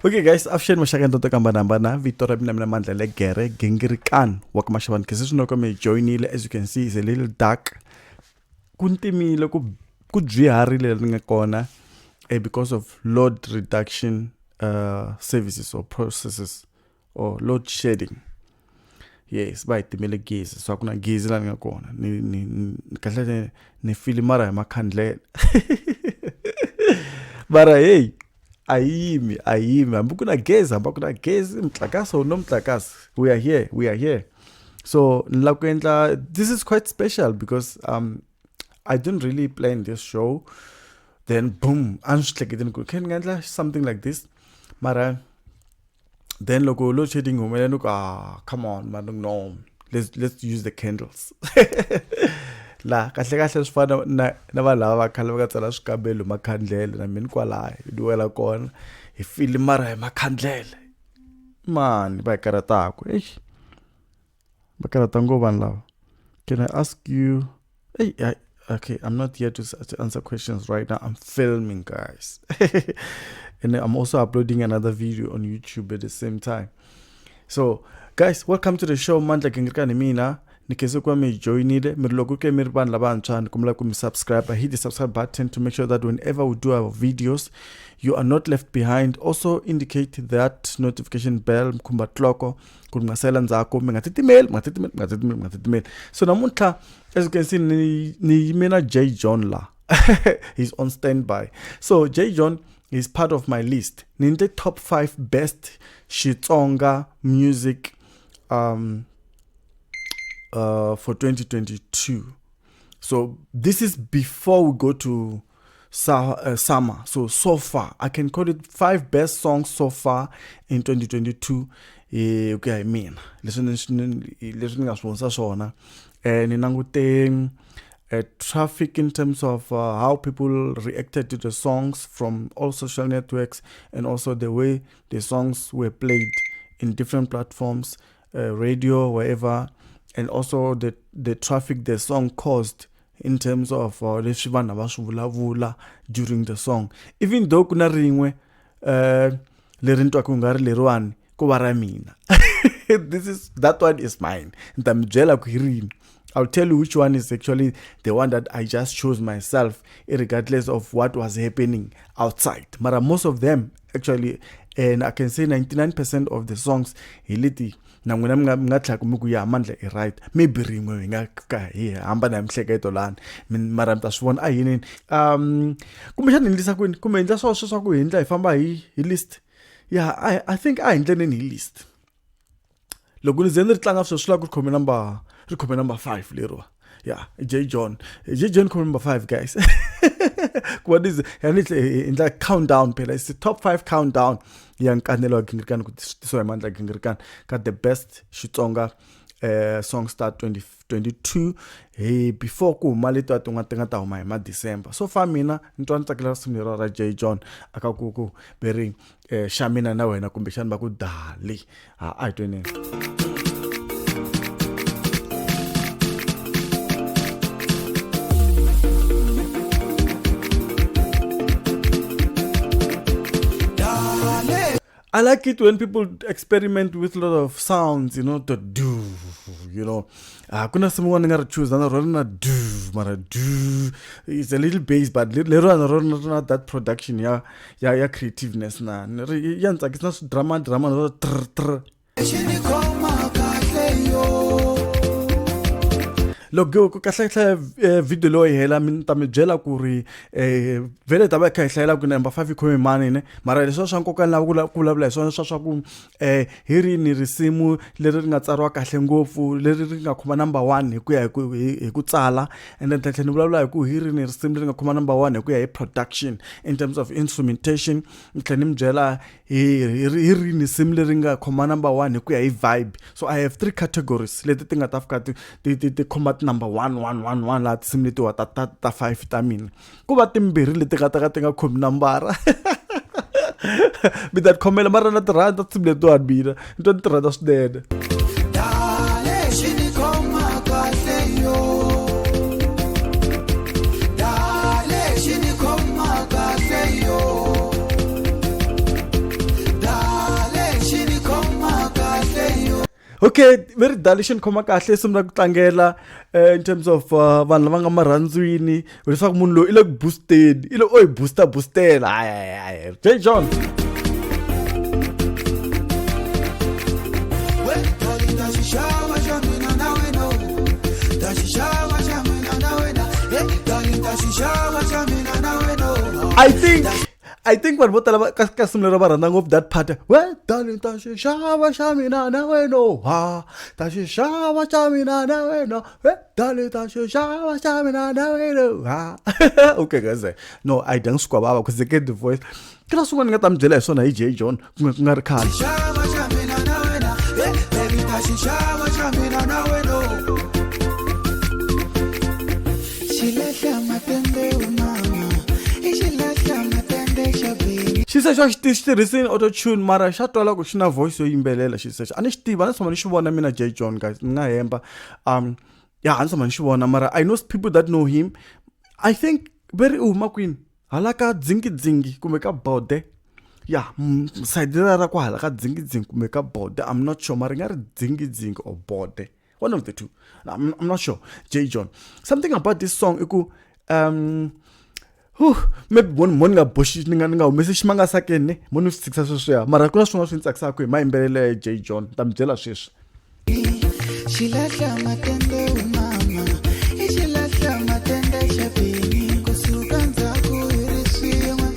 Okay guys, afshen mashakento to kamba nambana Victoria mina Mandla Gingirikani wakamashaban kisishinoko me joinile. As you can see, it's a little dark. Kuntimile kujwiharile ngakona because of load reduction services or processes or load shedding. Yes, bayitimile gezi, so akuna gezi la ngakona. Ni kahle ni feel mara makhandlela. Mara hey, ayimi ambukuna gezi mtlakaso no mtlakaso. We are here. So this is quite special because I didn't really plan this show. Then boom, can something like this. Mara then logo load shedding come on man, no. Let's use the candles. La kahle sifana na valava khale va tsala swikambelo makhandlela na mini kwala duela kona hi feel mara hi makhandlela man va karatako va karata ngobani lava. Can I ask you okay, I'm not here to answer questions right now. I'm filming, guys. And I'm also uploading another video on YouTube at the same time. So guys, welcome to the show. Mandla Gingirikani mina nikese kwa me joinile mirloku ke mirban labanchana kumla subscribe. Hit the subscribe button to make sure that whenever we do our videos you are not left behind. Also indicate that notification bell kumba tloko kungasela nzako ngatitimel. So namunta, as you can see, ni mina J John la. He's on standby. So J John is part of my list. Ninte top 5 best Xitsonga music for 2022. So this is before we go to summer. So far I can call it 5 best songs so far in 2022. Okay, I mean listen ngaswonsa swona ninangute traffic in terms of how people reacted to the songs from all social networks, and also the way the songs were played in different platforms, radio, wherever, and also the traffic the song caused in terms of during the song. Even though kuna ringwe lerinto akungari lerwani kubaramina. That one is mine. I'll tell you which one is actually the one that I just chose myself, regardless of what was happening outside. But most of them actually, and I can say 99% of the songs, hiliti na mngatla kumukuya mandla right. Maybe ringwe ngaka here amba na mhleketo lan mara mtaswona ayini kumeshana nilisa kwini kumenza so kuhindla ifamba hi list. Yeah, I think I indlene ni list. Loko nizendri tlanga sweswi ku khome number 5 lero. Yeah, J John khome number 5 guys. What is in the countdown phela? It's the top 5 countdown. Nkanelo Gingirikani so Mandla Gingirikani got the best Xitsonga song start 2022 before ku malito atunga huma hi December. So far mina ntwana tsakela simira ra J John akakuku bering shamina na wena kumbe shani ba ku dali I don't know. I like it when people experiment with a lot of sounds, to do, kuna someone ngara choose na rona do, mara do. It's a little bass, but later on not that production, ya creativeness na. It's not drama, trrr. Logo ku kahle video lo hela mina tamejela ku ri vele taba ka hlela ku number 5 khome mani ne mara leswo swa nkoka la ku vulavula hiswona swa ku hiri ni risimu leri ri nga tsariwa kahle ngopfu leri ri nga khoma number 1 hi ku ya hi ku tsala, and then tlhela ni vulavula hi ku hiri ni risimu leri nga khoma number 1 hi ku ya hi production in terms of instrumentation. Tlhela ni mjela hiri ni risimu leri nga khoma number 1 hi ku ya hi vibe. So I have 3 categories leti ti nga ta fika ti khoma number 1 la tisim leti wa ta 5 ta mina ku va timbirhi leti ti nga khomi nambara. But that khomela mara na tiranda tisim leti wa bina nto tiranda swinene. Okay, very dalishon khoma kahle simna kutlangela in terms of vanhu lava nga marhandzwini leswaku munhu loyi I le ku boosted I le oy boostela ay J John I think vanhu vo tala ka simu lero va rhandza ngopfu that part we darling ta xixava xa mina na wena ha ta xixava xa mina na wena we darling ta xixava xa mina na wena ha okay guys no I don't squab baba because they get the voice ke na swin'wana ni nga ta mi byela hi swona hi J John ku nga ri khale She said xi tirhisini auto tune mara xa twala ku xi na voice yo yimbelela xi said a ni xi tiva a ni tshama ni xi vona mina J John guys ni nga hemba yeah a ni tshama ni xi vona mara I know people that know him I think very huma kwini hala ka dzingi kumbe ka bode yeah side ra ku hala ka dzingi kumbe ka bode I'm not sure mara nga ri dzingi or bode one of the two I'm not sure J John something about this song iku maybe one nga boshi ni nga humesi ximanga sakene munhu swi tsikisa sweswiya mara ku na swin'wana swi ni tsakisaka hi mayimbelele J John ta mi byela sweswi xilahla matende mama xilahla matende xapeni kusuka ndzhaku hi riswin'we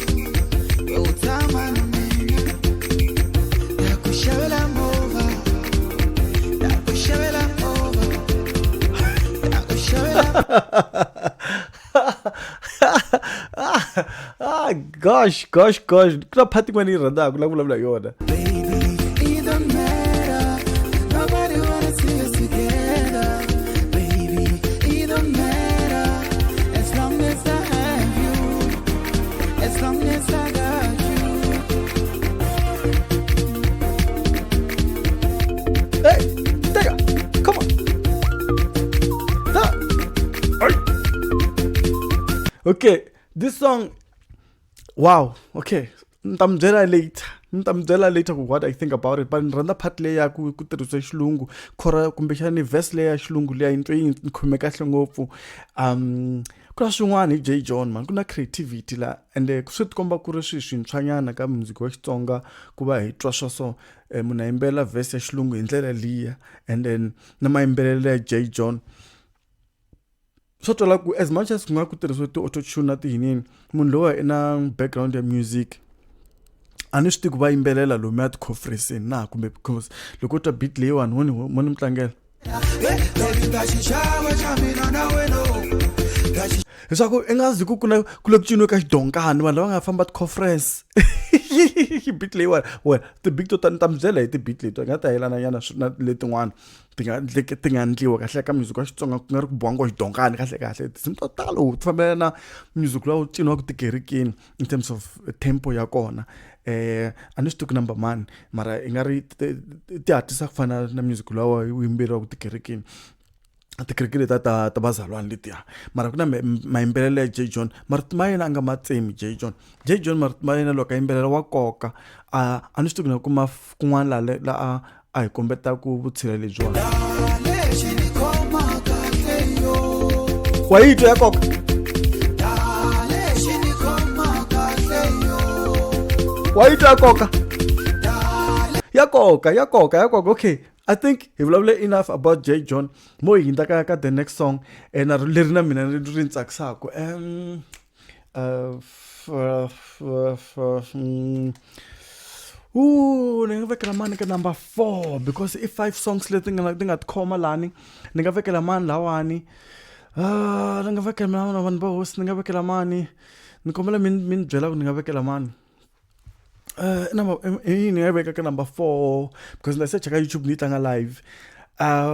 u tshama na mina ya ku xavela movha ya ku xavela movha ya ku xavela gosh kuna phati kwani yi rhandzaka ku vulavula yona Okay, this song, wow, okay. Ntambyela later what I think about it, but randa part leya ku tirhisa xilungu, khora kumbe xani verse leya xilungu leya into yi khome kahle ngopfu. Kuna swin'wana hi J John man, kuna creativity la and swi tikomba ku ri swintshwanyana ka music wa Xitsonga ku va hi twa swa so munhu a yimbela verse ya xilungu hi ndlela liya and then na mayimbelelo ya J John so tola ku as much as ku nga ku tirhisiwa ti-auto tune na tihinini munhu lowa na background ya music a ni swi tivi ku va yimbelela lomu ya ti-conferenceni na kumbe because loko u twa beat leyiwani moni mitlangela leswaku I nga zi ku ku le ku ciniwe ka xidonkani vanhu lava nga famba ti-conference beat leyiwani well ti-beat to ta mi byela hi ti-beat leti nga ta yelananyana na letin'wana ti nga endliwa kahle ka music wa Xitsonga ku nga ri ku bohangiwa xidonkani kahle tinsimu to tala ti fambela na music lowu ciniwaka tikerekeni in terms of tempo ya kona a ni swi tivi ku number mani mara I nga ri ti hatlisa ku fana na music lowu wu yimbeleriwaka tikerekeni tikereke leta ta bazalwane letiya mara ku na mayimbelelo ya J John marito ma yena a nga matsemi J John marito ma yena loko a yimbelela wa koka a ni swi tivi na kuma kun'wana la a hi kombeta ku vutshila lebyiwani wa yi twa ya koka wa yi twa ya koka okay I think he will have enough about J John mo hinda ka the next song and leri na mina ri ntsakisaka ni nga vekela mani ka number 4 because if 5 songs leti nga tikhoma lani ni nga vekela mani lawani ni nga vekela mani vanhu va hosi ni nga vekela mani ni kombela mi byela ku ni nga vekela mani ni nga veka ka number 4 because ni search ka YouTube ni tlanga live I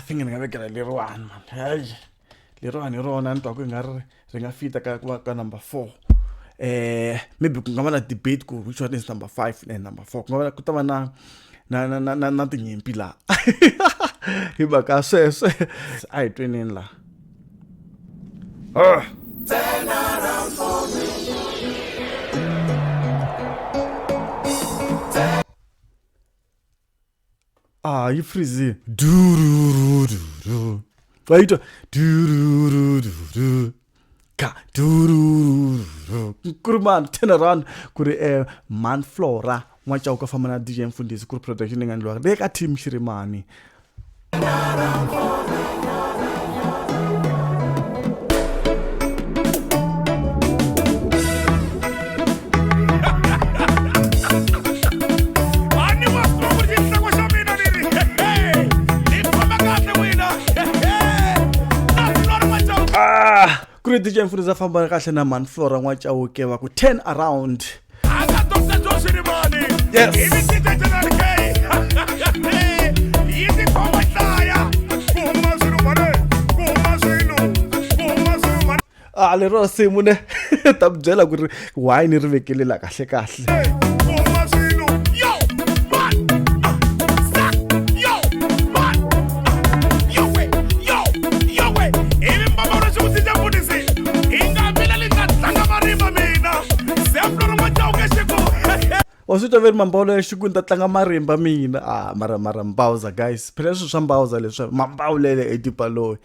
think ni nga vekela leriwani man leriwani rona ni twa ku nga ri nga fita ka number 4 maybe ku nga va na debate ku which one is number 5 and number 4 ku nga va ku ta va na tinyimpi la hi mhaka sweswe a hi twenini la turn around for me yi freeze. Du. Right? Du. Ka du. Kurman turn around kuri Manflora. Mwacha ukafama na DJ Mfundisi kuri production ngandwa. Deka team Shirimani. Kuri DJ Mfundisi afamba kahle na Manflora mwacha ukewa ku turn around. Yes. Lero simune tabjela ku why ni rivekele la kahle kahle. Wasita veri mambawula ya xikunda tlanga marimba mina mara mbawuza guys phela swi swa mbawuza leswi mambawulele edipaloyi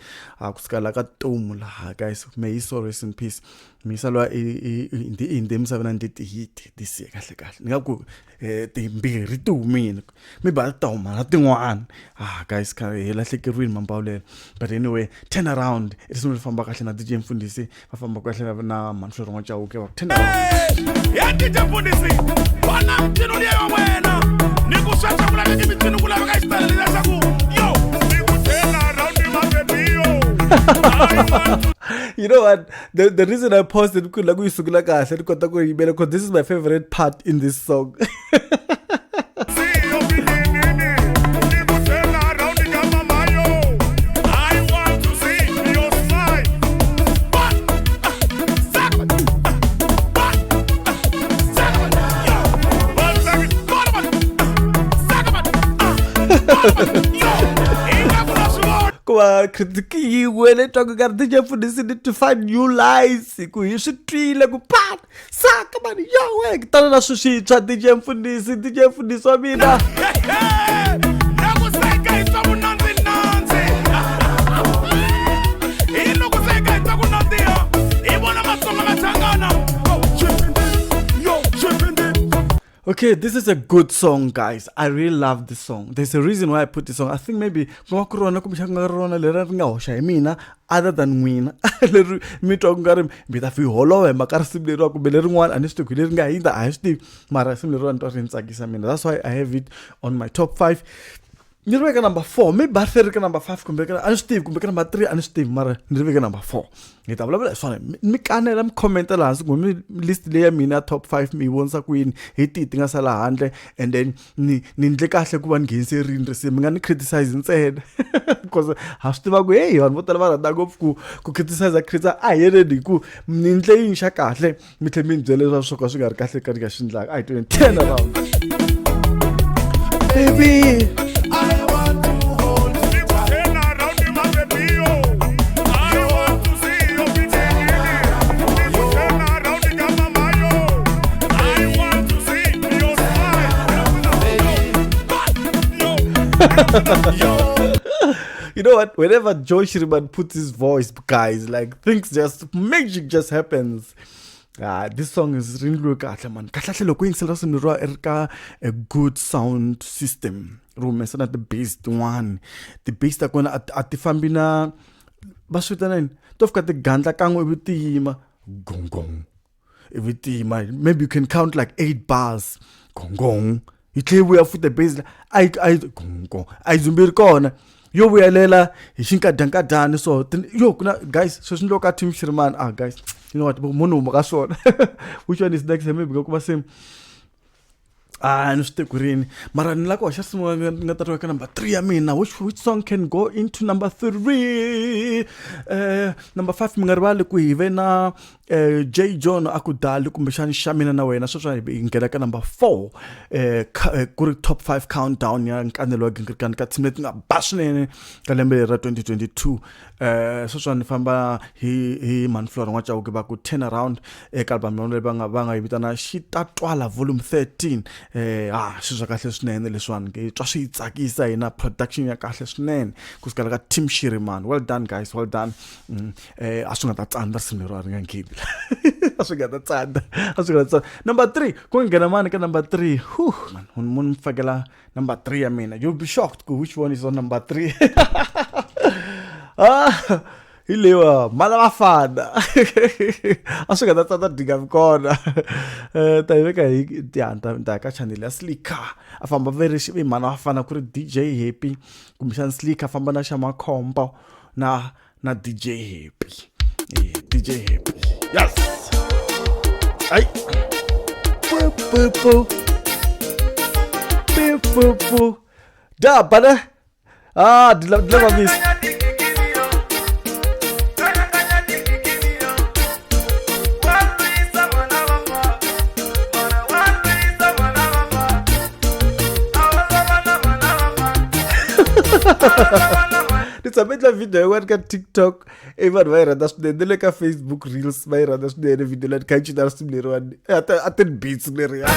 kusukela ka tomu laha guys may he so rest in peace misalo indi emsaveni nditi hit this year kahle ni nga ku timbirhi ti humile mi ba ta huma na tin'wana guys ka helahlekeriwile mambawulele but anyway turn around irisimo lifamba kahle na DJ Mfundisi va famba kahle na Manflora Machauke wa turn around ya DJ Mfundisi bana mtino liya wena nikushacha mula ngi mtino kula ka istala lesa ku yo turn around my baby yo. You know what? The reason I posted because like we sugula kahle nikota ku yibela because this is my favorite part in this song. Kritiki wele talk about DJ Mfundisi need to find new lies ku hi swi twile ku pat saka mani yo tana na sushi cha DJ Mfundisi wa mina nakuseka itabu nanzi ilo kuseka itabu nanzi ibona masonga matangana. Okay, this is a good song, guys. I really love this song. There's a reason why I put this song. I think maybe other than win. Me talking about him, but if you hollow and Macarsimle rock, Belerwan, and Mr. Kulinga in the ISD, Marasim run to Sakis. That's why I have it on my top 5. Nirvega number 4, maybe Bartherica number 5, Kumbeka and Steve, Kumbeka number 3, and Steve Mara, Nirvega number 4. It's a sorry, Nkanelo comment last when we list layer mina top 5 me once a queen, 80 things a la handle, and then Nindleka Shakuan Ginsi in receiving and criticizing said because has to go on whatever that go to criticize a critic. I already go Nindle in Shakasle, Mitamin jealous of Sokasugar Catholic Cargashin like I didn't turn around. Baby. You know what? Whenever Joy Shiriman puts his voice, guys, like things just magic just happens. This song is really good, man. A good sound system. Room is not the best one. The best are gonna at the fambina. Basutanen. Tofka the ganda kango evitima. Gong gong. Evitima. Maybe you can count like 8 bars. Gong gong. You clear we have the bass. I gong gong. I zumbir kona. Yo we alela. Hishinka danka dan so. Yo guys. So look Team Shiriman. Guys. You know what? Mono makasona. Which one is next? Maybe go kuma same. No stick green. Maranilako shasmo ngataroka number 3. I mean, which song can go into number 3? Number 5 mingarwale ku ivena J John akudali kumbexani Shamina na wena sweswa hi nghena ka number 4 ku ri top 5 countdown ya Nkanelo Gingirikani ka team leti nga ba swinene ka lembe ra 2022 sweswa ni famba hi Manflora N'wachauke va ku turn around eka album leyi va nga yi vitana Xitatwala volume 13 swi swa kahle swinene leswiwani ke twa swi tsakisa hina production ya kahle swinene kusukela ka team Shiriman. Well done guys, well done. A swi nga ta tsandza sinero a ri nga ngheni a swi nga ta tsandza number 3 ku nghena mani ka number 3 mun fakela number 3 ya mina. You'll be shocked which one is on number 3. Hilewa mala vafana a swi nga ta tsandza dinga kona ta veka hi ta ka channel ya Slika a famba very shivi mana vafana ku ri DJ Happy kumbexana Slika a famba na Xamakhombo na DJ Happy. DJ Happy. Yes. Ay. Pu. Da bana. Dilema miss. It's a bit of video I got TikTok even vai rada student le ka Facebook Reels vai rada student video la kai chita stimulero at beats le ya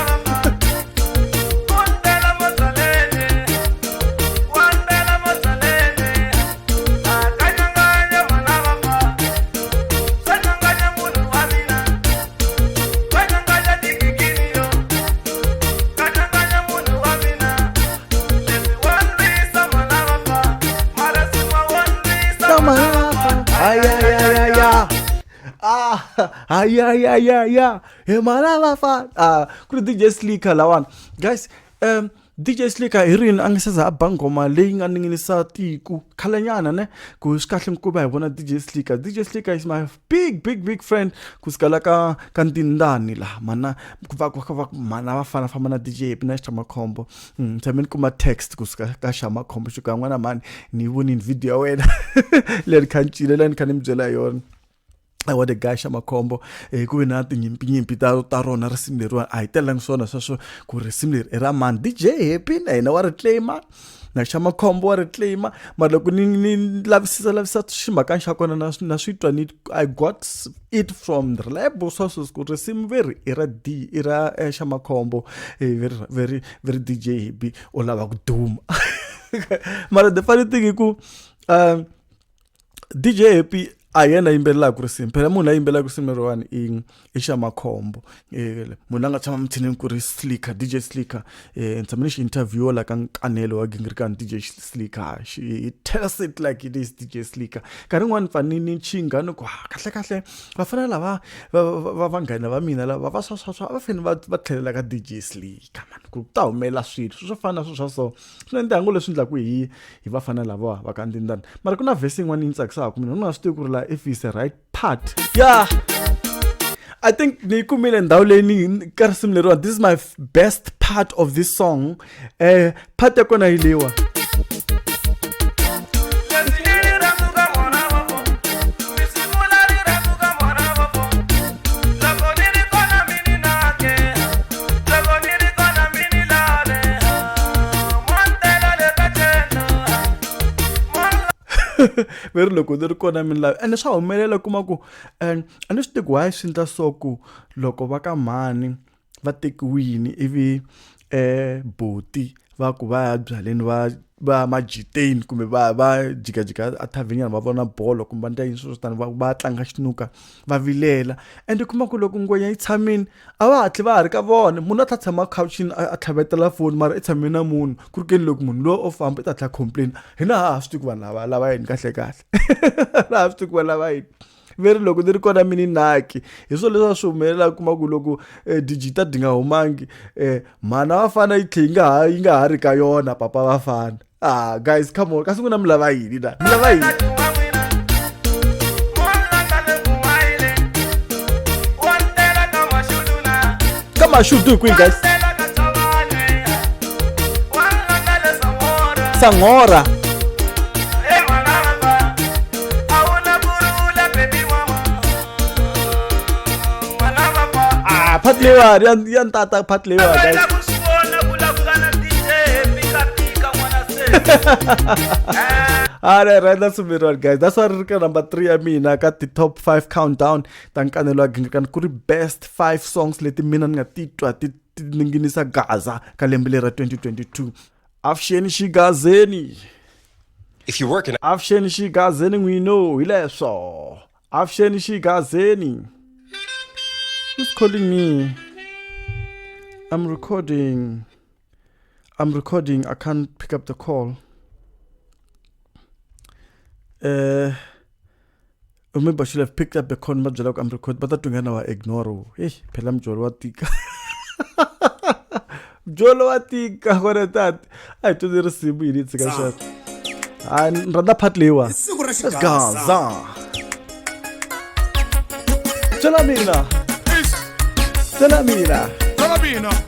Kuri DJ Slika lawan guys. DJ Slika irin angiseza abangoma leyi nga ninginisa tiku khalanyana ne ku sikahle mkuba yibona DJ Slika. DJ Slika is my big friend kusikala ka Ntindani la mana kuva mana vafana famba na DJ Happy na Xamakhombo tsameni kuma text kusika ka Xamakhombo shuka n'wana mani ni voni video wena le khanchile le khani mbyela yona. I want the guy Xamakhombo ku ve na tinyimpi ta rona risimu leriwa a hi telangi swona sweswo ku risimu leri era mani DJ Happy na hina wa ri claima na Xamakhombo wa ri claima mara loko ni lavisisa ximhaka xa kona na switwa ni I got it from the reliable sources ku risimu veri era Xamakhombo very DJ Happy o lava ku duma mara the funny thing is ku DJ Happy ayena yimbela ku risimu phela munhu ayimbela ku risimu rin'wana i Xamakhombo munhu anga tshama mthini ku ri Slika DJ Slika ntsamini xi interview la ka Nkanelo wa Gingirikani DJ Slika she tells it like it is DJ Slika nkarhi n'wana fanini chinga ni ku kahle va fana lava va nghena va mina lava va swa va fane va tlhelela ka DJ Slika man ku ta humela swilo swo fana swo so swi ntango leswi ndla ku hi va fana lava va ka Ntindani mara ku na verse yin'wana yi tsakisaka mina una swi ku ri la if it's the right part. Yeah, I think ni kumile ndawu leyi ka risimu leriwa. This is my best part of this song. Part ya kona hilewa very loko ni ri kona mina lavi ene swa humelela kuma ku a ni swi teki why swi ndla so ku loko va ka mhani va tekiwini ivi boti va ku va ya byaleni va majiteni kumbe va jikajika a thavenyana va vona bolo kumbe ndla yini swo tani va tlanga xinuka va vilela ende kuma ku loko ngwenya yi tshamini a va hatli va ha ri ka vona munhu a ta tshama couchini a tlhavetela foni mara i tshamini na munhu ku ri keni loko munhu loyi o famba i ta tlha complain hina ha swi tiku vanhu lava yini kahle ha swi tiku vanhu lava yini very loko ni ri kona mini naki hi swo leswi swi humelela kuma ku loko digita dinga humangi mhana va fana yi tlhe yi nga ha ri ka yona papa va fana guys come on kasi ku na mi lava yini na mi lava yini kama shutu kwini guys Sangora part lewa yan tata part lewa guys. Alright, that's a mirror, guys. That's why number 3. I mean, I got the top 5 countdown. Nkanelo Gingirikani best 5 songs. Leti mina ngatitwa ninginisa Gaza kalembelera 2022. Afsheni shigazeni. If you work in Afsheni shigazeni, we know ileso. Afsheni shigazeni. Who's calling me? I'm recording. I can't pick up the call. Maybe I should have picked up the call. I'm recording, but that thing I ignore. Hey, pelam jolwatika. Jolwatika. What is that? I told you to see me. It's a shot. And rather patlewa. Gaza. Jalamina.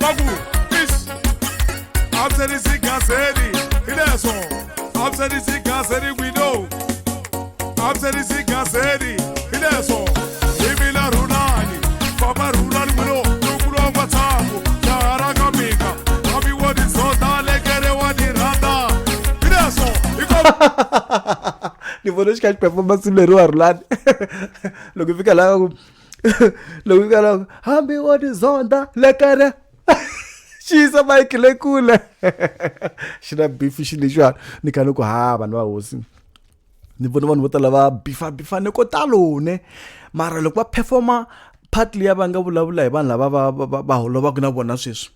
Bagu. After this, we know. After this, Ibila Runani, Papa Ruran, Nukuro Matamu, Yaragamika, Bobby, what is so dark, what in Randa. The Polish catch performance in the Ruarland. Look if you can look, Hamby, what is on that? Lekare. She's a Michael Cool. Should have be fishing shot. Nkanelo have and what was ni vona vanhu vo tala va bifa ni ko talo ne mara loko va performa part leya va nga vulavula hi vanhu lava va holovaka na vona sweswi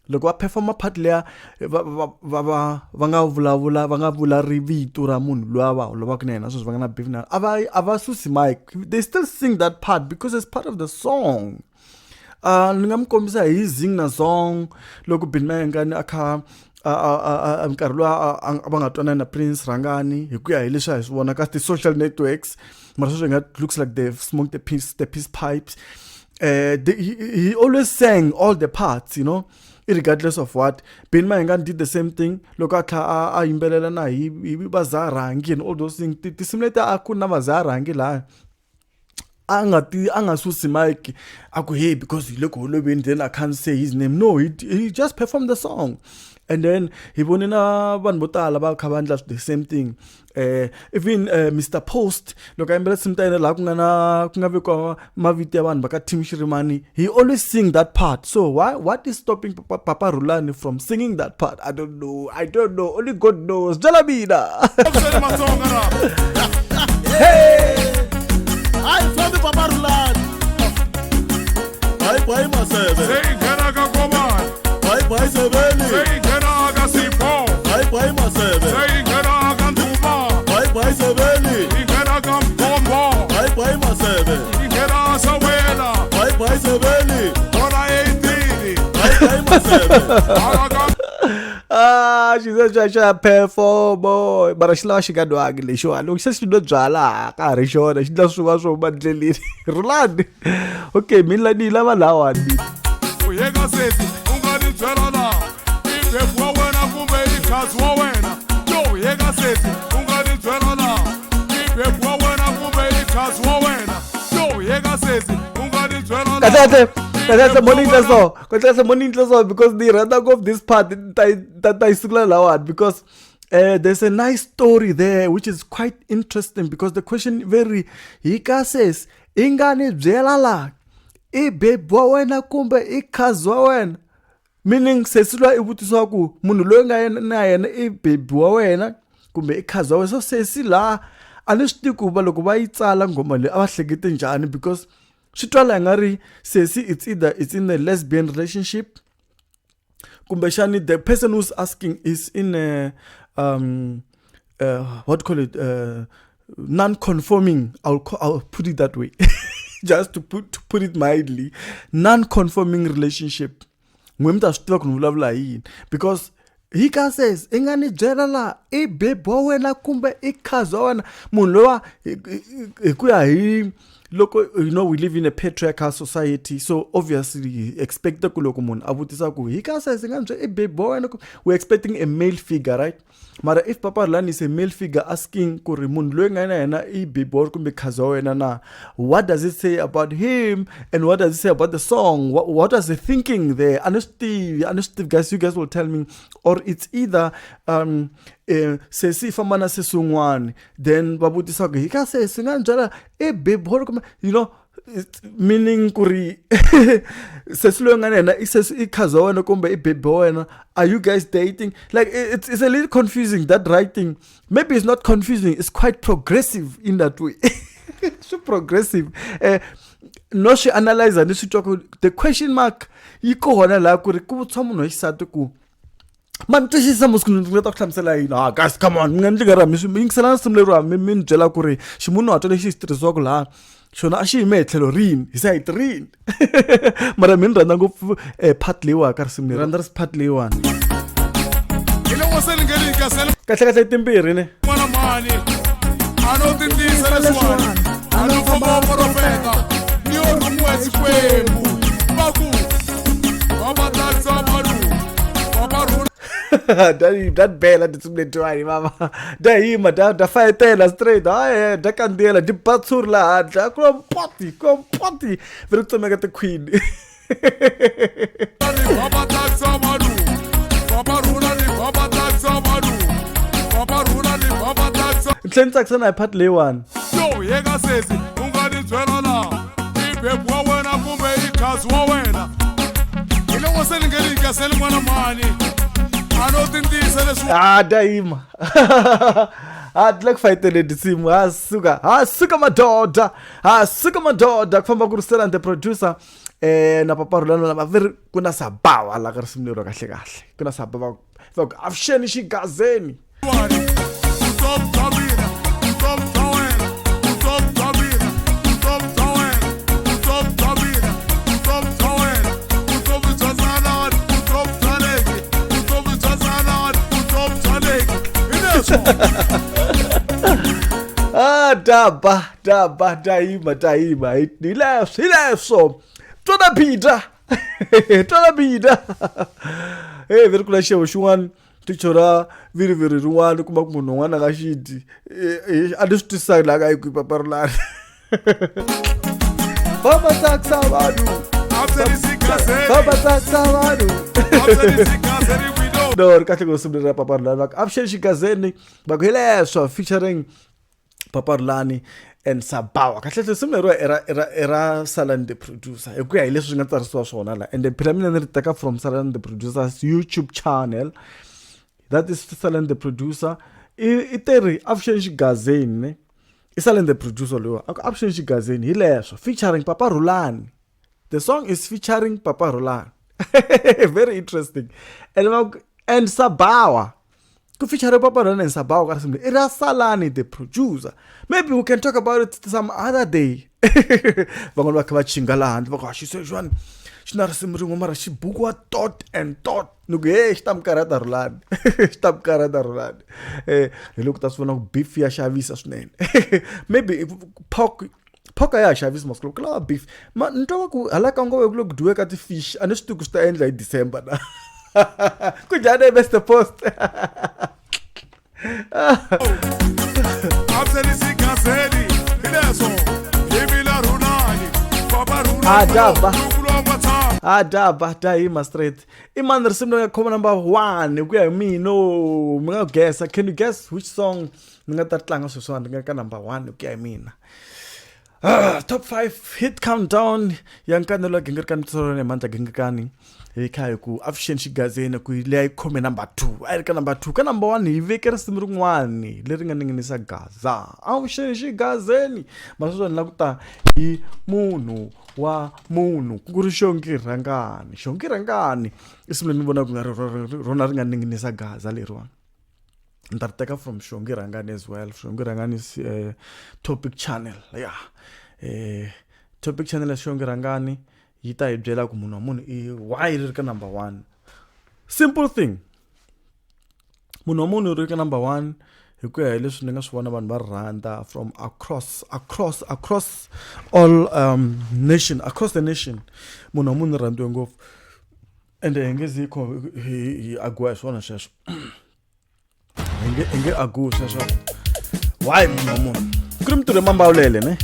loko va performa part leya va nga vulavula va nga vula rivito ra munhu loyi va holovaka na yena sweswi va nga na beef na ava susi mic. They still sing that part because it's part of the song. Ni nga mkombisa hi zing na song loko Binmayengani akha nkarhi lowa va nga twanana na Prince Rangani hi ku ya hi leswi hi swi vona ka ti-social networks mara sweswi nga looks like they've smoked the peace pipes. He always sang all the parts, you know, regardless of what. Binmayengani did the same thing loko a yimbelela na hi vazarangi and all those things. Ti-simulator a ku na vazarangi laha anga susi mic aku hey because he look holoveni then I can't say his name. No, he just performed the song. And then he vonina vanhu vo tala va kha va endla the same thing. Even Mr. Post loko a yimbelela simtayina laha ku nga vekiwa mavito ya vanhu va ka Team Shirimani, he always sing that part. So what is stopping Papa Rulani from singing that part? I don't know. Only God knows. Jalamina. Hey, I found the Papa Rulani. Bye myself. Say Ganaga Goman. Bye Seveni. Say Ganaga Sipo. Bye myself. Say Ganaga Duba. Bye Seveni. Ganaga Bombo. Bye myself. Ganaga Sawela. Bye Seveni. Ora 18. Bye myself. She said she perform boy, but she lost she got to ugly show. I look says she don't jala. Can't show that she does so badly. Roland. Okay, Milani lava lawa. Uyega sesi ungani twerana. Ibe bwawena kumbe ikazwawena. Yo uyega sesi ungani twerana. Ibe bwawena kumbe ikazwawena. Yo uyega sesi ungani twerana. That's a morning lesson because they rather go off this part that I still allow because there's a nice story there which is quite interesting because the question very Hika says ingani bjelala ibebwa wena kumbe ikhazwa wena, meaning sesilwa ivutiswa ku munhu loyi nga na yena ibebwa wena kumbe ikhazwa wena. So sesila ani swi tiku va loko va yi tsala ngoma leyi a va hlekete njhani because Shitwala ngari says it's in a lesbian relationship. Kumbeshani, the person who's asking is in a non-conforming. I'll put it that way, just to put it mildly, non-conforming relationship. Because he can says ingani jerala bebo wena kumbe ikhazo wena munhu lowa hi ku ya hi loko we live in a patriarchal society, so obviously expect ku loko munhu a vutisa ku hi ka se nga nje baby boy, we're expecting a male figure, right? Mara if Papa Rulani is a male figure asking ku ri munhu loyi nga na yena I baby boy kumbe khazi wa wena na, what does it say about him and what does it say about the song? What was the thinking there? Honestly, guys, you guys will tell me. Or it's either se si famana se sungwane, then babutisa ku hi ka se singa njala baby boy, meaning kuri are you guys dating? Like it's a little confusing, that writing. Maybe it's not confusing, it's quite progressive in that way. So progressive. No, she analyze and the question mark yiko hona la kuri ku tshwa munhu xisati ku man twisisa musukulu ndzi ta hlamusela yini. Guys, come on, mina ndzi nga rami mingisela simlero mi byela ku ri ximunhu wa tole xi tirhisiwa ku la xona a xi yime tlhelo rini hi side rini. Mara mina rhandza ngopfu part leyiwa ka risimu leri, rhandza part leyiwani kahle timbirhi ne that bela ditsumbletwani mama da hima da fayetela straight da kandela di batsuri la da kompoti veri kutsomeka ti queen ntlheni tsakisana hi part leyiwani yeka sesi ungani byela la ibebu wa wena kumbe ikhazi wa wena iloko seningelika selimana mani daima atla kufayitele disimu hasuka madoda kufamba kurusela the producer na Papa Rulani lava veri kuna sabawa la ka risimu lero kahle kuna sabawa avuxeni xigazeni daba daima he left so tona bida veri kula xevo xin'wana tichora viri rin'wana kuma ku munhu un'wana nga xiti a ni swi twisisaka laha ka yi Papa Rulani Baba tsakisa vanhu no ri kahle ku risimu ra Papa Rulani va ku avuxeni xigazeni va ku hi leswo featuring Papa Rulani and Sabawa. Kahle risimu lero era Salan the producer hi ku ya hi leswi swi nga tsarisiwa swona la, and then phela mina ni ri teka from Salan the producer's YouTube channel, that is Salan the producer. I teri avuxeni xigazeni i Salan the producer loyi avuxeni xigazeni hi leswo featuring Papa Rulani. The song is featuring Papa Rulani. Very interesting. And Sabawa. Ku feature Papa Rulani and Sabawa ka risimu leri era Salani the producer. Maybe we can talk about it some other day. Van'wana va kha va chinga laha handle va ku xi se xwani xi na risimu rin'we mara xi bukiwa tot and tot ni ku xi ta mi karhata Rulani xi ta mi karhata Rulani hi loko ta swi vona ku beef ya xavisa swinene. Maybe poka ya xavisa masiku ku lava beef ma ni twa ku hala ka ngove ku lo ku dyiwe ka ti-fish a ni swi tivi ku swi ta endla hi December na ku njhani Mr Post daba daima straight I mani risimu leri nga khoma number 1 ku ya hi mina mi nga guessa. Can you guess which song ni nga ta tlanga sweswiwani ni nga ka number 1 ku ya hi mina? Top 5 hit countdown ya Nkanelo Gingirikani tsoro Mandla Gingirikani hi kha hi ku avuxeni xigazeni ku leyi yi khome number 2 a yi ri ka number 2. Ka number 1 hi veke risimu rin'wani leri nga ninginisa gaza avuxeni xigazeni masweswo ni la ku ta hi munhu wa munhu ku ri Xongirangani risimu leri ni vona ku nga rona ri nga ninginisa gaza leriwani. Ni ta ri teka from Xongirangani as well. Xongirangani is topic channel, yeah. Topic channel ya Xongirangani yi ta hi byela ku munhu wa munhu why ri ka number 1. Simple thing, munhu wa munhu ri ka number 1 hi ku ya hi leswi ni nga swi vona vanhu va rhandza from across all across the nation. Munhu wa munhu rhandziwe ngopfu ende hi nge zi hi agiwa hi swona sweswo. Hi nge agiwi sweswo. Why munhu wa munhu? Ku ri mintirho mambawulele ne?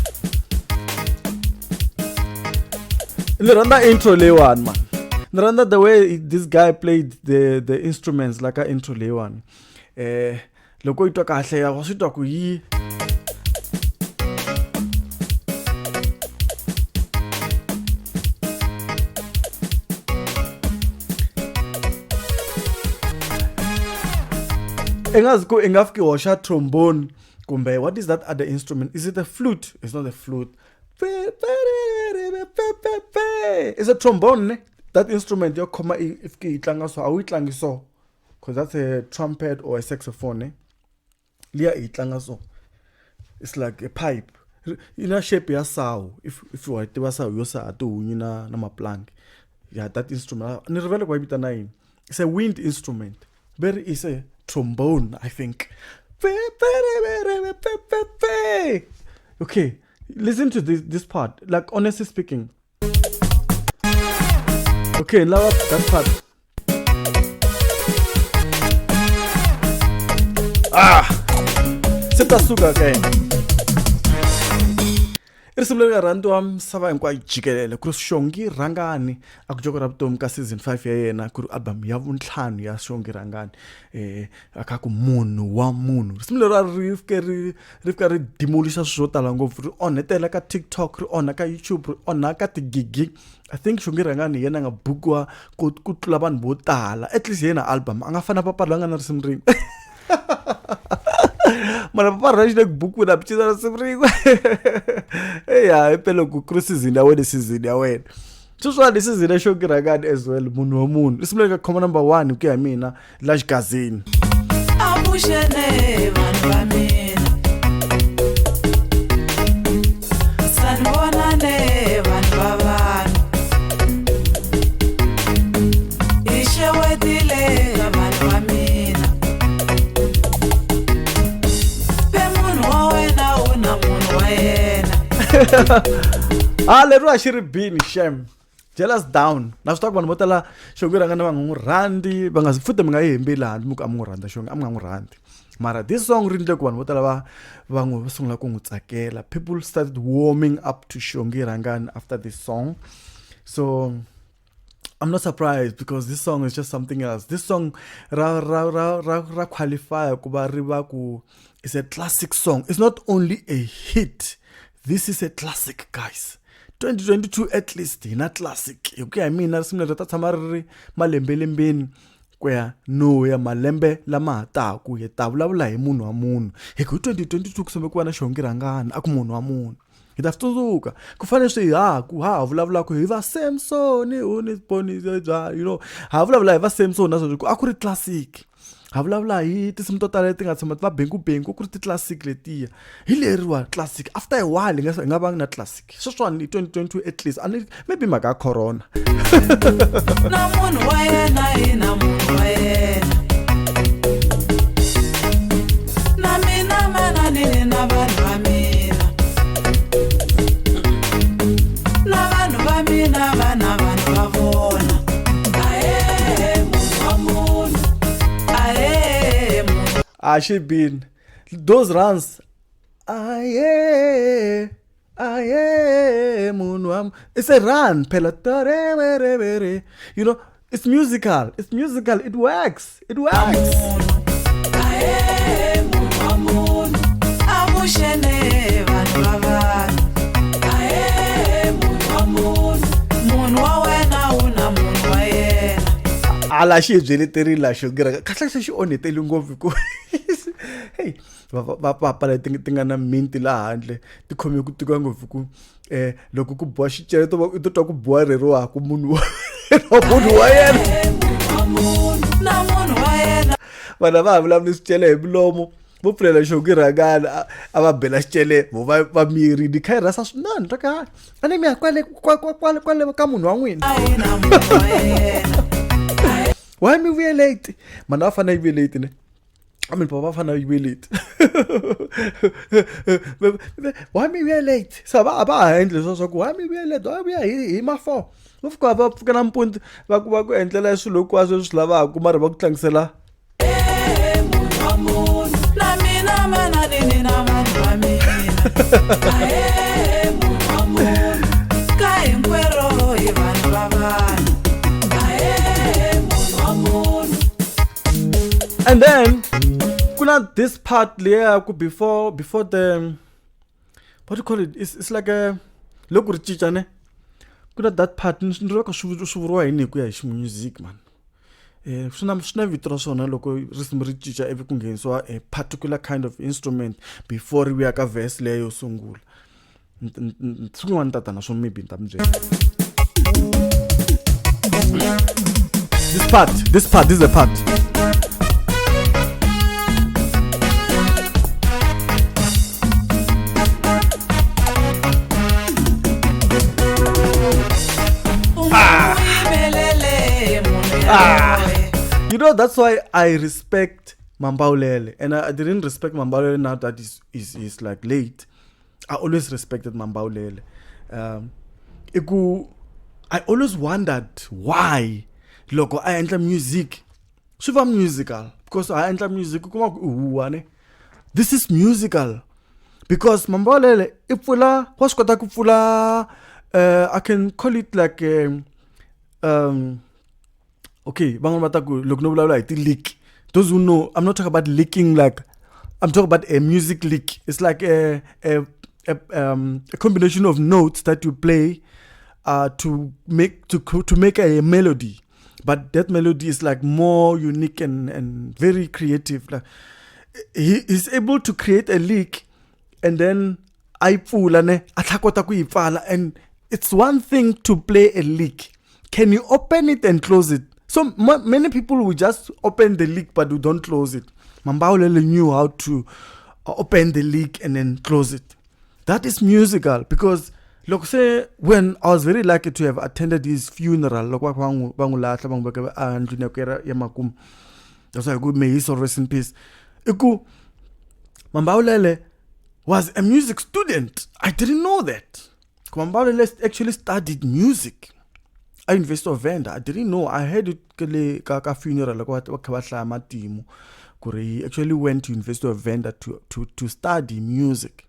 Ni rhandza intro leyiwani man. Ni rhandza the way this guy played the instruments like a intro leyiwani. Loko yi twa kahle ya wa swi twa ku yi engazi ku ingafiki washa trombone kumbe what is that other instrument? Is it a flute? It's not a flute. It's a trombone ne? That instrument yo khoma if ki itlanga so awu itlangi so because that's a trumpet or a saxophone ne? Liya itlanga so it's like a pipe ina shape ya saw if you want to saw yo sa to hunyi na maplank. Yeah, that instrument ni rivele kwa ibita 9. It's a wind instrument. Very is a trombone, I think. Okay, listen to this part. Like honestly speaking. Okay, now that part. Seta suga again. Irisimule rando wam sava hinkwayo jikelele ku ri Xongi Rhangani a ku jokera vutomi ka season 5 ya yena ku ri album ya vuntlhanu ya Xongi Rhangani aka ku munhu wa munhu. Irisimule ra ri fika ri demolish swo tala ngopfu ri onhetela ka TikTok ri onha ka YouTube ri onha ka tigigi. I think Xongi Rhangani yena nga bukiwa ku tlula vanhu vo tala at least yena album a nga fana papala nga na risimu rin'we. Mana papa rajile kubuku na picha na simringo. Yeah, epelo ku season ya wena season ya wena. Tuswa this season ya Xongi Rhangani as well munhu wa munhu. Isimuleka khoma number 1 ku ya mina la xigazini. Abushene vanhu va mina. Sanibonane vanhu va vanhu. Ishewetile vanhu va mina. Lero a xi ri bini shame. Jealous down. Na swi twa ku vanhu vo tala Xongi Rhangani va nga n'wi rhandzi va nga futhi mi nga yi hembeli handle muku a mi n'wi rhandza Xongi a mi nga n'wi rhandzi. Mara this song ri endle ku vanhu vo tala va n'wi sungula ku n'wi tsakela. People started warming up to Xongi Rhangani after this song. So I'm not surprised because this song is just something else. This song ra qualify ku va ri va ku it's a classic song. It's not only a hit. This is a classic, guys. 2022 at least, not classic. Okay, I mean, nasimle rata tsamari malembe lembeni kwa no ya malembe lama ta ku yeta vulavula hi munhu wa munhu. Hi ku 2022 kusome ku va na Xongi Rhangani a ku munhu wa munhu. Hi ta tsundzuka ku fane swi ku vulavula ku hi va Samson uni boni you know ha vulavula hi va Samson naso ku a ku ri classic. Ha vulavula hi tinsimu to tala leti nga tshama va bengu ku ri ti classic letiya hi leriwa classic after a while nga va na classic sweswani 2022 at least and maybe maka corona na munhu wa yena ina munhu wa yena na mina mana ni na vanhu va mina na vanhu va mina vana vanhu va vona she been those runs it's a run you know it's musical it works ala xi byeleterile la Xongi Rhangani kahle xi onheteli ngopfu ku hey va papa leti nga na minti la handle ti khome ku tika ngopfu ku loko ku boha xicele to twa ku boha reriwa ku munhu wa yena vana va vulavula swicele hi milomo vo pfulela Xongi Rhangani a va bela xicele vo va miri di kha rasa swinene taka ani mi ya kwale ka munhu wa n'wina why mi vuye late mana va fana yi vuye late ne I mean, Papa Fana, you will late. Why me we are late? So about endless also. Why me we are late? Why we are here? My fault. Of course, I'm going to put back and tell us to look as a slava. Kumar Bok Tangsela. And then, this part there before the what do you call it? It's like a look at chichane. That part music man. So a particular kind of instrument before we are verse leyo sungula. This is the part. You know, that's why I respect Mambaulele, and I didn't respect Mambaulele now that is like late. I always respected Mambaulele. I always wondered why logo I enter music. Shiva musical because I enter music. This is musical because Mambaulele ifula waskota kufula. I can call it like okay, leak. Those who know, I'm not talking about leaking like I'm talking about a music leak. It's like a combination of notes that you play to make a melody, but that melody is like more unique and very creative. Like he is able to create a leak, and then and it's one thing to play a leak. Can you open it and close it? So many people will just open the leak but we don't close it. Mambaulele knew how to open the leak and then close it. That is musical because look, say when I was very lucky to have attended his funeral, that's why good, may he so rest in peace. Mambaulele was a music student. I didn't know that. Mambaulele actually studied music. I invested a vendor. I didn't know. I heard it funeral he actually went to invest a vendor to study music.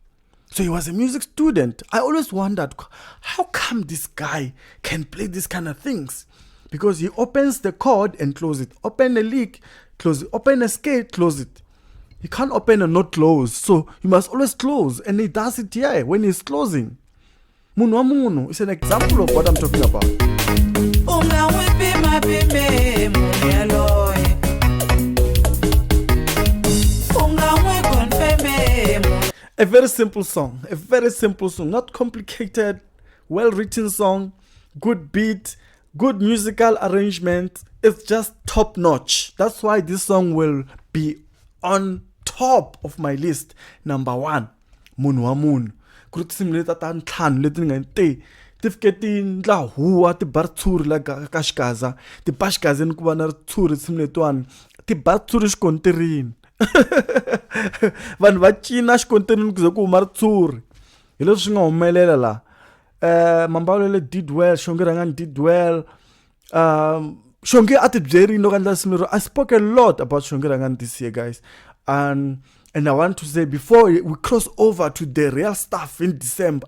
So he was a music student. I always wondered, how come this guy can play these kind of things? Because he opens the chord and close it. Open a lick, close it. Open a scale, close it. He can't open and not close. So he must always close. And he does it here when he's closing. Munu Munu is an example of what I'm talking about. A very simple song, not complicated, well-written song, good beat, good musical arrangement. It's just top-notch. That's why this song will be on top of my list. Number 1, Munu Munu. Tifketin la huwa ti bartsuri la kashkaza ti bashkaza ni kuva na ritsuri tsimletwani ti bartsuri xikontirini vanhu va cina xikontirini ku ze ku huma ritsuri hi leswi swi nga humelela la Mambaulele did well, Shongirangani did well. Shongi ati byerini loko andla simiro. I spoke a lot about Shongirangani this year, guys, and I want to say before we cross over to the real stuff in December,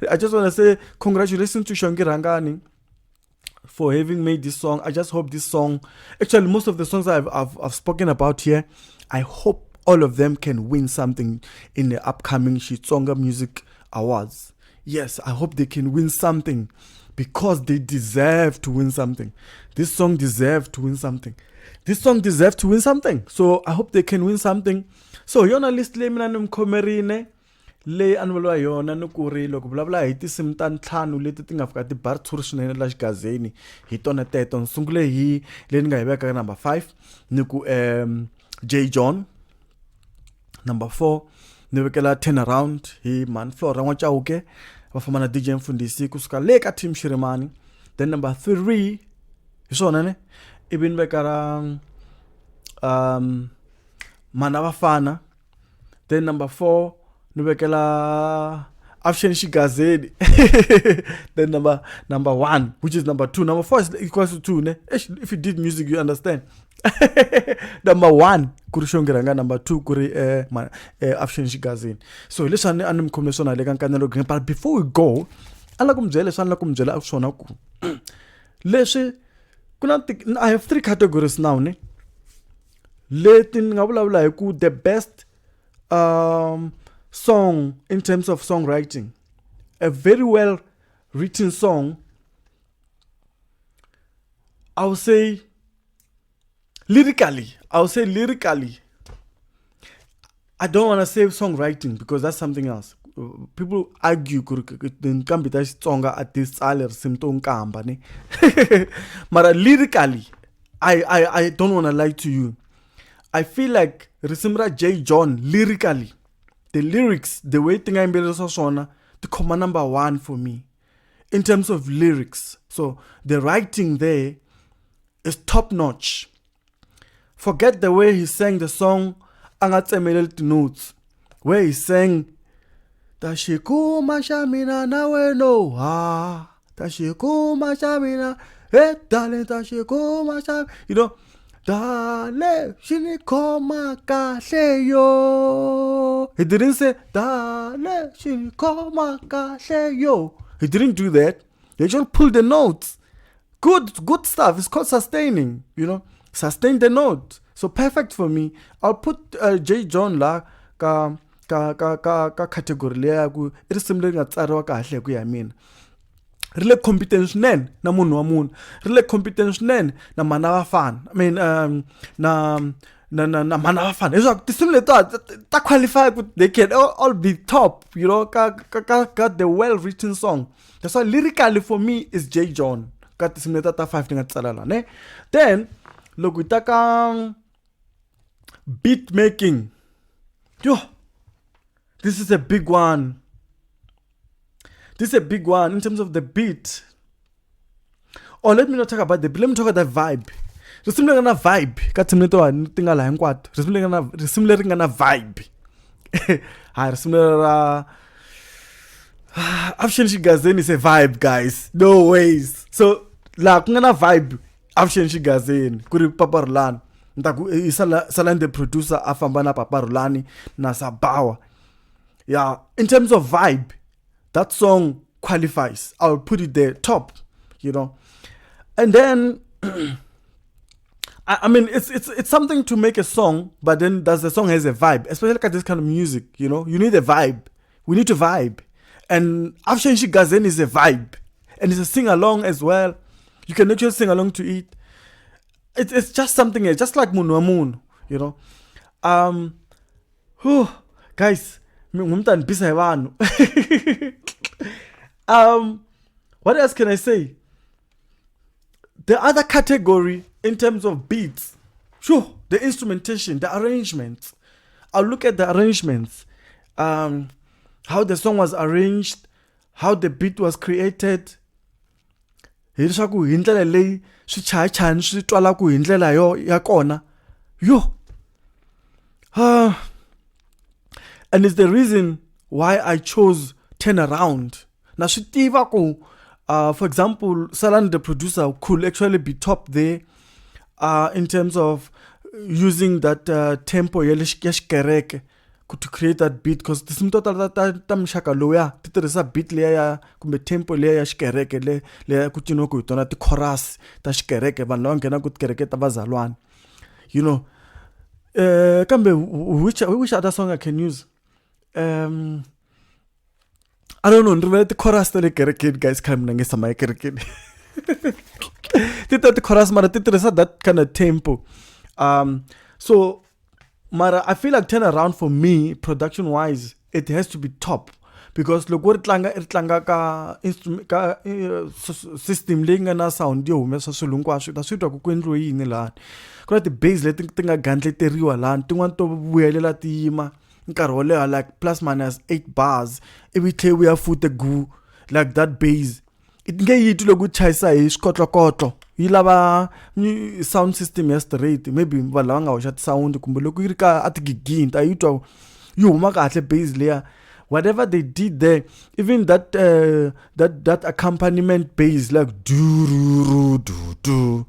I just want to say congratulations to Shongirangani for having made this song. I just hope this song, actually most of the songs I've spoken about here, I hope all of them can win something in the upcoming Xitsonga Music Awards. Yes, I hope they can win something because they deserve to win something. This song deserves to win something. This song deserves to win something. So I hope they can win something. So yona list le mina nimkhomerine le anwelwa yona nukuri loko vulavula hi tinsimu ta ntlhanu leti ti nga fika ti bar tshuri swinene la xigazeni hi tona teto. Nsungule hi leyi ni nga yi veka number 5 ni ku J John. Number 4 ni vekela Turn Around hi Man Flora N'wachauke va famba na DJ Mfundisi kusuka le ka Team Shirimani. Then number 3 hi swona ne ivi ni vekala Mana Bafana. Then number 4 nibekela Afshen Shigazedi. Then number 1, which is number 2. Number 4 is equals to 2. Ne? If you did music, you understand. Number 1 kurishongeranga, number 2 kuri Afshen Shigazedi. So listen, anim komesona le Nkanelo. But before we go, alakumjela akusona ku. Leshe I have 3 categories now. Ne? Letin ngabula ku the best song in terms of songwriting. A very well written song. I would say lyrically. I don't want to say songwriting because that's something else. People argue Xitsonga artists are symptom company. But lyrically, I don't want to lie to you. I feel like Risimra J. John lyrically, the lyrics, the way thing I'm the comma number 1 for me in terms of lyrics. So the writing there is top notch. Forget the way he sang the song Angatsemelel notes, where he sang Tashikuma Shamina nawe no ha Tashikuma Shamina darling Tashikuma Shamina, you know. Dale, shinikoma kahle yo. He didn't say Dale, shinikoma kahle yo. He didn't do that. He just pulled the notes. Good stuff. It's called sustaining. You know, sustain the note. So perfect for me. I'll put J. John la ka category le ku. It is similar to tsaro kahle ku yamina. Rele competence nen na munhu wa munhu, rele competence nen na mana Bafana. I mean na mana Bafana. It's like similar to qualify, they can all be top, you know, got the well written song. That's why lyrically for me is J. John. Got similar to 5 things ne. Then look with beat making. Yo, this is a big one. This is a big one in terms of the beat. Or let me not talk about the beat. Let me talk about the vibe. Similar na vibe. Katimneto tingala yankwat. Similar na vibe. Hi, similar. Afshen Shigazedi is a vibe, guys. No ways. So la kungana vibe. Afshen Shigazedi kuri paparulani. Ntaku isalan the producer afambana paparulani na sabawa. Yeah, in terms of vibe, that song qualifies. I'll put it there top, you know. And then I mean it's something to make a song, but then does the song has a vibe, especially like this kind of music, you know. You need a vibe. We need to vibe. And Afshen Shigazedi is a vibe. And it's a sing along as well. You can actually sing along to it. It's just something else, just like Moon Moon, you know. Guys, what else can I say? The other category in terms of beats, sure, the instrumentation, the arrangements. I'll look at the arrangements, how the song was arranged, how the beat was created. Yo, and it's the reason why I chose Turn Around. Now, for example, Salan the producer could actually be top there in terms of using that tempo to create that beat, because this is tamshaka loya titirisa beat leya kumbe tempo leya shikereke le kutino ku tona ti chorus ta shikereke vanhu lava nghena ku tikereke ta vazalwana, you know. Kambe which other song I can use? I don't know, ndivele ti chorus ta le kerekeni, guys, kambe nangesa my kerekeni tita ti chorus mara titirisa that kind of tempo. So Mara, I feel like Turn Around for me, production wise, it has to be top, because look what itlanga ka instrument ka system lenga na sound yo me sasulungwa swi ta switwa ku kwendlo yini la kuna ti bass leti tinga gandleteriwa la tin'wana to vuyelela tima nkarhi wo leha like plus minus 8 bars every time we have foot the goo like that bass it nge yithi loku chayisa hi swikotlokotlo, yi lava sound system ya straight, maybe vanhu lava nga hoxa sound kumbe loko yi ri ka a tigigini ta yi twa yi huma kahle bass layer. Whatever they did there, even that that accompaniment bass like do do do.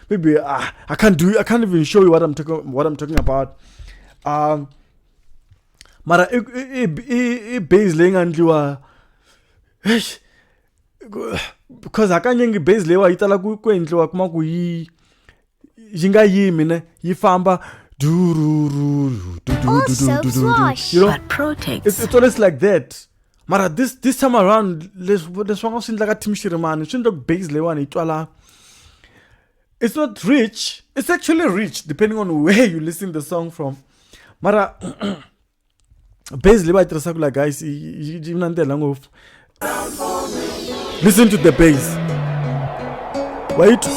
Maybe I can't even show you what I'm talking about. Mara bass laying andliwa because akanyenge bass lewa itala ku endliwa kuma ku yi nga yimi ne yi famba Also slosh, you know, but protects. it's always like that. Mara this time around, this one seems like a Tim Shiriman. It shouldn't look bass lewa itwala. It's not rich. It's actually rich depending on where you listen the song from. Mara bass lewa itrasakula guys. Listen to the bass. Wait.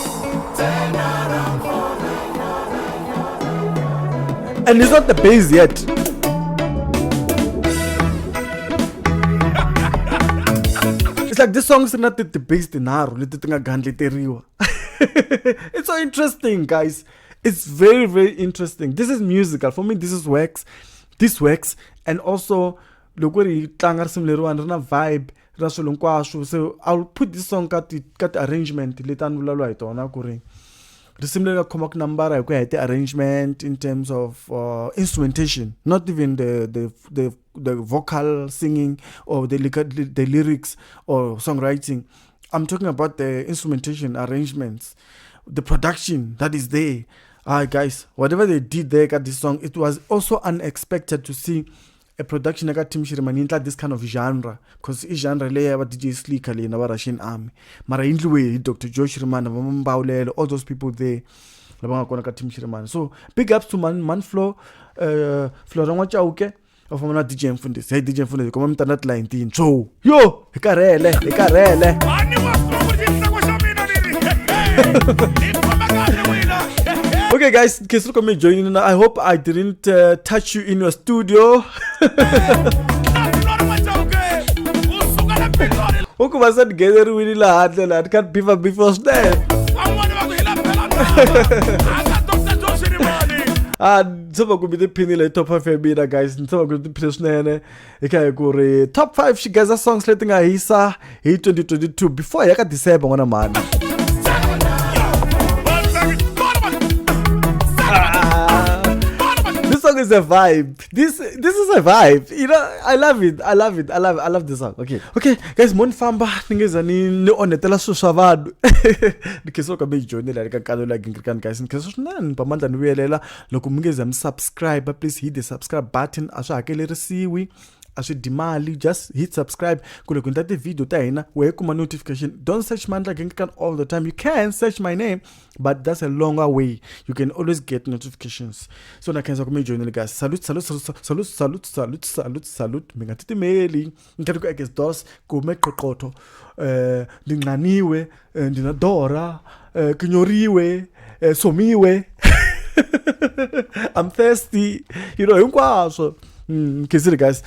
And it's not the bass yet. It's like this song is not the bass dinaro. It's so interesting, guys. It's very, very interesting. This is musical. For me, this is works. This works. And also, look where you vibe. So I'll put this song cut arrangement. The similar comic number the arrangement in terms of instrumentation, not even the vocal singing or the lyrics or songwriting. I'm talking about the instrumentation, arrangements, the production that is there. Guys, whatever they did there at this song, it was also unexpected to see a production like Tim Shiriman like this kind of genre, because this genre layer what DJ Sleek in our Russian army. Mara way Dr. Joe Shiriman, all those people there. Tim Shiriman. So big ups to Manflo, Florent Chauke, of Mona DJ Mfunde. Say DJ Mfunde, come on internet line teen. So yo, Ekarele. Okay guys, Kesru come joining. I hope I didn't touch you in your studio. Who was that together with the hard and can't be before step. So could be the pinny top 5 beta guys, and so could be prisoner. Top 5 she guys songs letting a Hisa 2022 before I got the same on a man. This song is a vibe. This is a vibe. You know, I love it. I love this song. Okay, guys. Mon famba ningeza ni onetela susavado. Dikesoka be join la Nkanelo Gingirikani guys. Nkeso nan pa Mandla nuyelela loko mungeza subscribe. Please hit the subscribe button. Asha akele resiwi. Dimali, just hit subscribe. Kule kuntate video taina where kuma notification. Don't search Mandla Gingirikani all the time. You can search my name, but that's a longer way. You can always get notifications. So na kenza kuma join guys. Salute. Mingatiti meli. Nkati ko ekes dos kume kokoto. Ndinganiwe, ndinadora, kinyoriwe, somiwe. I'm thirsty. You know, hinkwaso. Guys,